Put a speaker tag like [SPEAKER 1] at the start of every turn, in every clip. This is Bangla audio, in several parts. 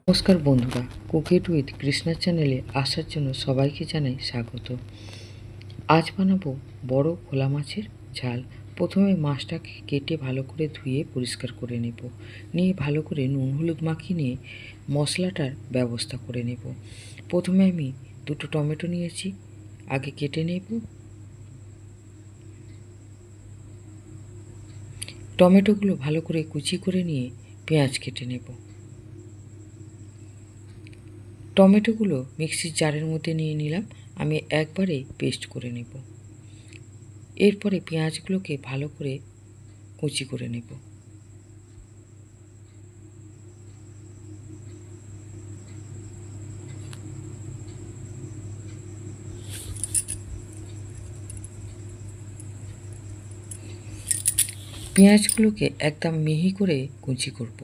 [SPEAKER 1] নমস্কার বন্ধুরা, কুক ইট উইথ কৃষ্ণা চ্যানেলে আসার জন্য সবাইকে জানাই স্বাগত। আজ বানাবো বড় ভোলা মাছের ঝাল। প্রথমে মাছটাকে কেটে ভালো করে ধুয়ে পরিষ্কার করে নেব। নিয়ে ভালো করে নুন হলুদ মাখিয়ে নিয়ে মশলাটার ব্যবস্থা করে নেব। প্রথমে আমি দুটো টমেটো নিয়েছি, আগে কেটে নেব। টমেটোগুলো ভালো করে কুচি করে নিয়ে পেঁয়াজ কেটে নেব। টমেটোগুলো মিক্সির জারের মধ্যে নিয়ে নিলাম, আমি একবারে পেস্ট করে নেব। এরপরে পেঁয়াজগুলোকে ভালো করে কুচি করে নেব। পেঁয়াজগুলোকে একদম মিহি করে কুচি করব।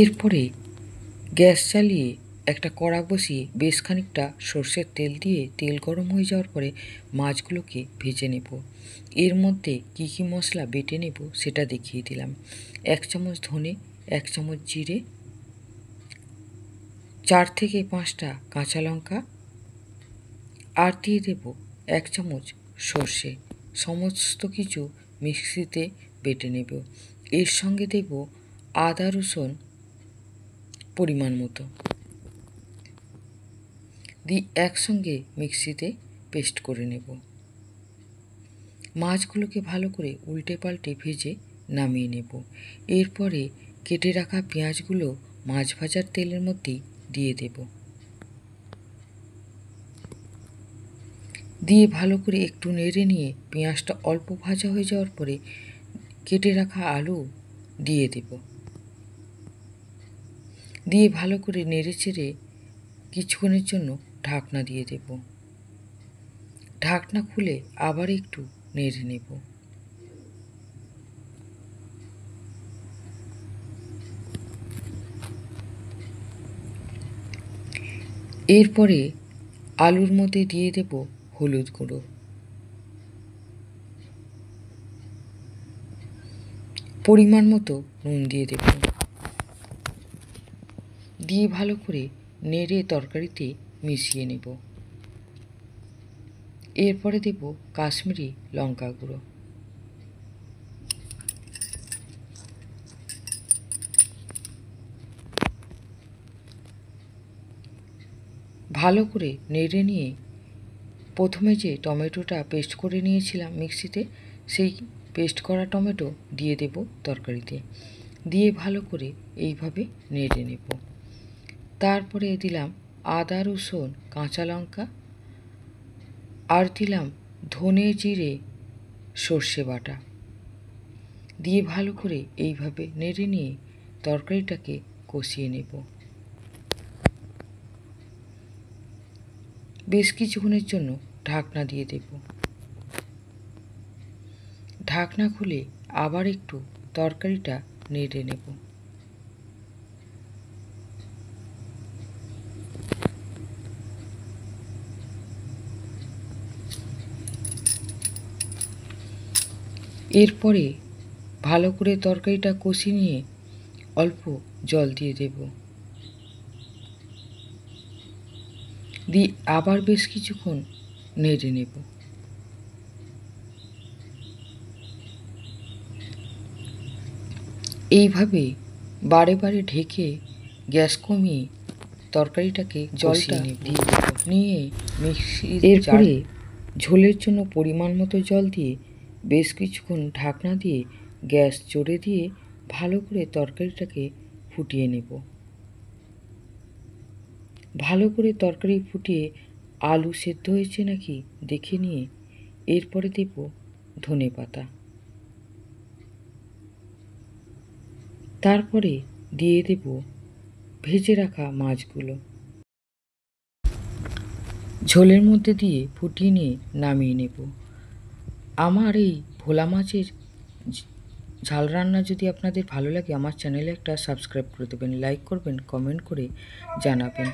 [SPEAKER 1] এরপরে গ্যাস চালিয়ে একটা কড়া বসিয়ে বেশ খানিকটা সর্ষের তেল দিয়ে তেল গরম হয়ে যাওয়ার পরে মাছগুলোকে ভেজে নেব। এর মধ্যে কী কী মশলা বেটে নেব সেটা দেখিয়ে দিলাম। 1 চামচ ধনে, 1 চামচ জিরে, 4 থেকে 5টা কাঁচা লঙ্কা, আর দিয়ে দেব 1 চামচ সর্ষে। সমস্ত কিছু মিক্সিতে বেটে নেব। এর সঙ্গে দেব আদা রসুন পরিমাণ মতো, দিয়ে একসঙ্গে মিক্সিতে পেস্ট করে নেব। মাছগুলোকে ভালো করে উল্টে পাল্টে ভেজে নামিয়ে নেব। এরপরে কেটে রাখা পেঁয়াজগুলো মাছ ভাজার তেলের মধ্যেই দিয়ে দেব। দিয়ে ভালো করে একটু নেড়ে নিয়ে পেঁয়াজটা অল্প ভাজা হয়ে যাওয়ার পরে কেটে রাখা আলু দিয়ে দেব। দিয়ে ভালো করে নেড়ে চেড়ে কিছুক্ষণের জন্য ঢাকনা দিয়ে দেব। ঢাকনা খুলে আবার একটু নেড়ে নেব। এরপরে আলুর মধ্যে দিয়ে দেব হলুদ গুঁড়ো, পরিমাণ মতো নুন দিয়ে দেব। দিয়ে ভালো করে নেড়ে তরকারিতে মিশিয়ে নেব। এরপরে দেব কাশ্মীরি লঙ্কা গুঁড়ো। ভালো করে নেড়ে নিয়ে প্রথমে যে টমেটোটা পেস্ট করে নিয়েছিলাম মিক্সিতে, সেই পেস্ট করা টমেটো দিয়ে দেব তরকারিতে। দিয়ে ভালো করে এইভাবে নেড়ে নেব। তারপরে দিলাম আদা রসুন কাঁচা লঙ্কা, আর দিলাম ধনে জিরে সর্ষে বাটা। দিয়ে ভালো করে এইভাবে নেড়ে নিয়ে তরকারিটাকে কষিয়ে নেব। বেশ কিছুক্ষণের জন্য ঢাকনা দিয়ে দেব। ঢাকনা খুলে আবার একটু তরকারিটা নেড়ে নেব। এরপরে ভালো করে তরকারিটা কষিয়ে নিয়ে অল্প জল দিয়ে দেব। দিয়ে আবার বেশ কিছুক্ষণ নেড়ে নেব। এইভাবে বারে বারে ঢেকে গ্যাস কমিয়ে তরকারিটাকে জলটা দিয়ে দেব। নিয়ে মিক্সির এরপরে ঝোলের জন্য পরিমাণ মতো জল দিয়ে বেশ কিছুক্ষণ ঢাকনা দিয়ে গ্যাস জোরে দিয়ে ভালো করে তরকারিটাকে ফুটিয়ে নেব। ভালো করে তরকারি ফুটিয়ে আলু সেদ্ধ হয়েছে নাকি দেখে নিয়ে এরপরে দেব ধনে পাতা। তারপরে দিয়ে দেব ভেজে রাখা মাছগুলো। ঝোলের মধ্যে দিয়ে ফুটিয়ে নিয়ে নামিয়ে নেব। আমার এই ভোলা মাছের ঝাল রান্না যদি আপনাদের ভালো লাগে আমার চ্যানেলে একটা সাবস্ক্রাইব করে দেবেন, লাইক করবেন, কমেন্ট করে জানাবেন।